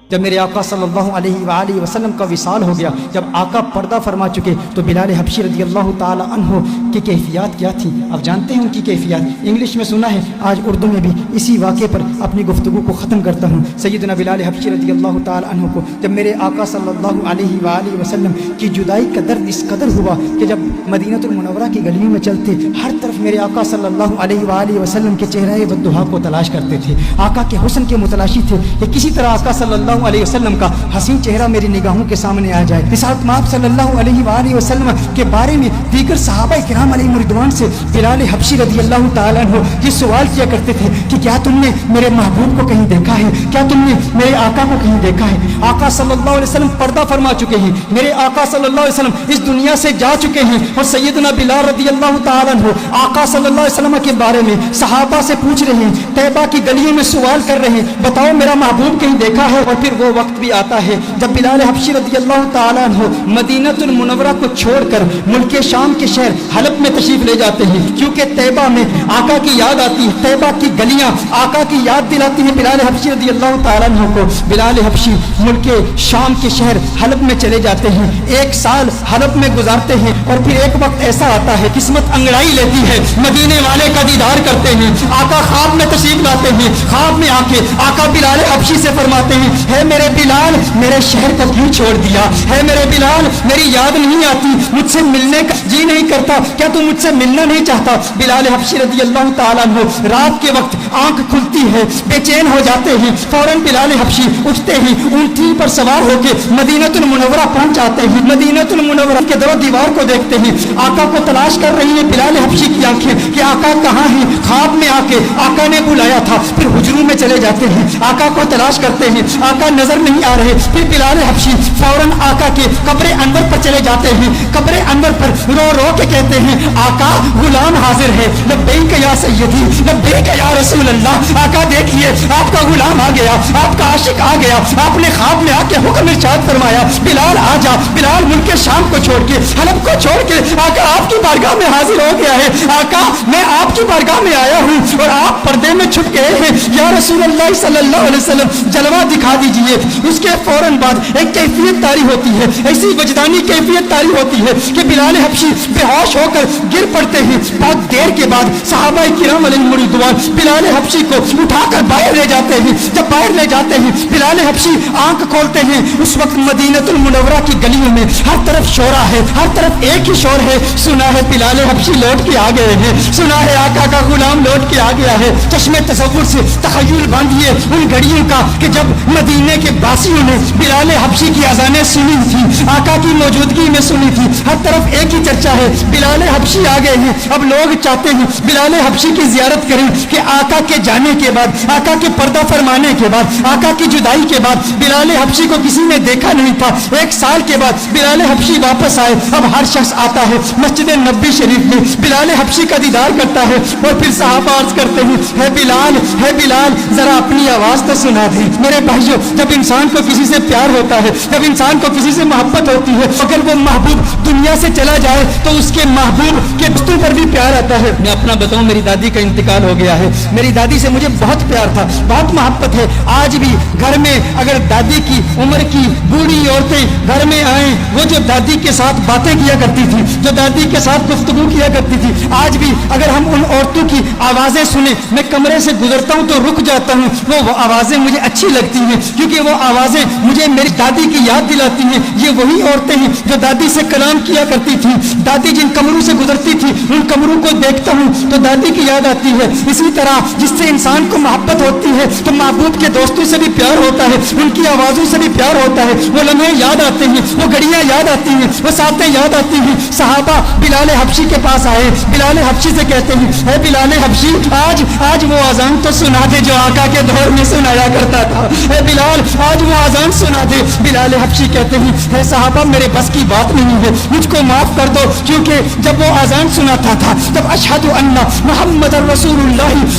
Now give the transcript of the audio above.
جب میرے آقا صلی اللہ علیہ وآلہ وسلم کا وصال ہو گیا، جب آقا پردہ فرما چکے، تو بلال حبشی رضی اللہ تعالی عنہ کی کیفیات کیا تھی آپ جانتے ہیں ان کی کیفیات، انگلش میں سنا ہے، آج اردو میں بھی اسی واقعے پر اپنی گفتگو کو ختم کرتا ہوں۔ سیدنا بلال حبشی رضی اللہ تعالی عنہ کو جب میرے آقا صلی اللہ علیہ وآلہ وسلم کی جدائی کا درد اس قدر ہوا کہ جب مدینہ المنورہ کی گلیوں میں چلتے، ہر طرف میرے آقا صلی اللہ علیہ وآلہ وسلم کے چہرے والضحا کو تلاش کرتے تھے، آقا کے حسن کے متلاشی تھے کہ کسی طرح آقا صلی اللہ علیہ وسلم کا حسین چہرہ میری نگاہوں کے سامنے آ جائے۔ اس وقت آپ صلی اللہ علیہ وآلہ وسلم کے بارے میں دیگر صحابہ کرام علیہ رضوان سے بلال حبشی رضی اللہ تعالیٰ عنہ یہ سوال کیا کرتے تھے کہ کیا تم نے میرے محبوب کو کہیں دیکھا ہے، کیا تم نے میرے آقا کو کہیں دیکھا ہے؟ آقا صلی اللہ علیہ وسلم پردہ فرما چکے ہیں، میرے آقا صلی اللہ علیہ وسلم اس دنیا سے جا چکے ہیں، اور سیدنا بلال رضی اللہ تعالیٰ عنہ آقا صلی اللہ علیہ وسلم کے بارے میں صحابہ سے پوچھ رہے ہیں، طیبہ کی گلیوں میں سوال کر رہے ہیں، بتاؤ میرا محبوب کہیں دیکھا ہے؟ اور پھر وہ وقت بھی آتا ہے جب بلال حبشی رضی اللہ تعالیٰ عنہ مدینہ المنورہ کو چھوڑ کر ملک شام کے شہر حلب میں تشریف لے جاتے ہیں، کیونکہ طیبہ میں آقا کی یاد آتی ہے، طیبہ کی گلیاں آقا کی یاد دلاتی ہیں بلال حبشی رضی اللہ تعالیٰ عنہ کو۔ بلال حبشی ملک شام کے شہر حلب میں چلے جاتے ہیں، 1 سال حلب میں گزارتے ہیں، اور پھر ایک وقت ایسا آتا ہے قسمت انگڑائی لیتی ہے، مدینے والے کا دیدار کرتے ہیں، آقا خواب میں تشریف لاتے ہیں، خواب میں آ کے آقا بلال حبشی سے فرماتے ہیں، ہے میرے بلال میرے شہر کو کیوں چھوڑ دیا؟ ہے میرے بلال میری یاد نہیں آتی، مجھ سے ملنے کا جی نہیں کرتا، کیا تم مجھ سے ملنا نہیں چاہتا؟ بلال حبشی رضی اللہ تعالیٰ عنہ رات کے وقت آنکھ کھلتی ہے، بے چین ہو جاتے ہیں، فوراً بلال حبشی اٹھتے ہیں، اونٹی پر سوار ہو کے مدینہ المنورہ پہنچ جاتے ہیں، مدینہ المنورہ کے در و دیوار کو دیکھتے ہیں، آقا کو تلاش کر رہی ہیں بلال حبشی کی آنکھیں کہ آقا کہاں ہیں؟ خواب میں آ کے آقا نے بلایا تھا، پھر حجروں میں چلے جاتے ہیں، آقا کو تلاش کرتے ہیں، آقا نظر نہیں آ رہے، پھر بلال حبشی فوراً آقا کے قبر انور پر چلے جاتے ہیں، قبر انور پر رو رو کے کہتے ہیں، آقا غلام حاضر ہے، لبیک یا سیدی لبیک یا رسول اللہ، آقا دیکھیے آپ کا غلام آ گیا، آپ کا عاشق آ گیا، آپ نے خواب میں آ کے حکم ارشاد فرمایا بلال آ جا۔ بلال ملک شام کو چھوڑ کے حلب کو چھوڑ کے آقا آپ کی بارگاہ میں حاضر ہو گیا ہے، آقا میں آپ کی بارگاہ میں آیا ہوں اور آپ پردے میں چھپ گئے ہیں، یا رسول اللہ صلی اللہ علیہ وسلم جلوہ دکھا دیجئے۔ اس کے فوراً بعد ایک کیفیت طاری ہوتی ہے، ایسی وجدانی کیفیت طاری ہوتی ہے کہ بلال حبشی بے ہوش ہو کر گر پڑتے ہیں۔ بہت دیر کے بعد صحابہ کرام علیہم رضوان بلال حبشی کو اٹھا کر باہر لے جاتے ہیں، جب باہر لے جاتے ہیں بلال حبشی آنکھ کھولتے ہیں، اس وقت مدینہ المنورہ کی گلیوں میں ہر طرف شورا ہے، ہر طرف ایک ہی شور ہے، سنا ہے بلال حبشی لوٹ کے آ گئے ہیں، سنا ہے آقا کا غلام لوٹ کے آ گیا ہے۔ چشمے تصور سے تخیل باندھیے ان گھڑیوں کا کہ جب مدینے کے باسیوں نے بلال حبشی کی اذانیں سنی تھی، آقا کی موجودگی میں سنی تھی، ہر طرف ایک ہی چرچا ہے بلال حبشی آ گئے ہیں۔ اب لوگ چاہتے ہیں بلال حبشی کی زیارت کریں کہ آقا کے جانے کے بعد، آقا کے پردہ فرمانے کے بعد، آقا کی جدائی کے بعد بلال حبشی کو کسی نے دیکھا نہیں تھا، 1 سال کے بعد بلال حبشی واپس آئے، اب ہر شخص آتا ہے مسجد نبوی شریف میں بلال حبشی کا دیدار کرتا ہے، اور پھر صحابہ عرض کرتے ہیں، ہے بلال ذرا اپنی آواز تو سنا دیں۔ میرے بھائیو، جب انسان کو کسی سے پیار ہوتا ہے، جب انسان کو کسی سے محبت ہوتی ہے، اگر وہ محبوب دنیا سے چلا جائے تو اس کے محبوب کے رشتوں پر بھی پیار آتا ہے۔ میں اپنا بتاؤں، میری دادی کا انتقال ہو گیا ہے، میری دادی سے مجھے بہت پیار تھا، بہت محبت ہے، آج بھی گھر میں اگر دادی کی عمر کی بوڑھی عورتیں گھر میں آئیں، وہ جو دادی کے ساتھ باتیں کیا کرتی تھی، جو دادی کے ساتھ گفتگو کیا کرتی تھی، آج بھی اگر ہم ان عورتوں کی آوازیں سنیں، میں کمرے سے گزرتا ہوں تو رک جاتا ہوں، وہ آوازیں مجھے اچھی لگتی ہیں، کیونکہ وہ آوازیں مجھے میری دادی کی یاد دلاتی ہیں۔ یہ وہی عورتیں ہیں جو دادی سے کلام کیا کرتی تھی، دادی جن کمروں سے گزرتی تھی ان کمروں کو دیکھتا ہوں تو دادی کی یاد آتی ہے۔ اسی طرح جس سے انسان کو محبت ہوتی ہے تو محبوب کے دوستوں سے بھی پیار ہوتا ہے، ان کی آوازوں سے بھی پیار ہوتا ہے، وہ لمحے یاد آتے ہیں، وہ گھڑیاں یاد آتی ہیں، وہ ساتیں یاد آتی ہیں۔ صحابہ بلال حبشی کے پاس آئے، بلال حبشی سے کہتے ہیں، اے بلال حبشی آج وہ اذان تو سنا دے جو آقا کے دور میں سنایا کرتا تھا، اے بلال آج وہ اذان سنا دے۔ بلال حبشی کہتے ہیں، اے صحابہ میرے بس کی بات نہیں ہے، مجھ کو معاف کر دو، کیونکہ جب وہ اذان سناتا تھا تب اشہد ان محمد رسول اللہ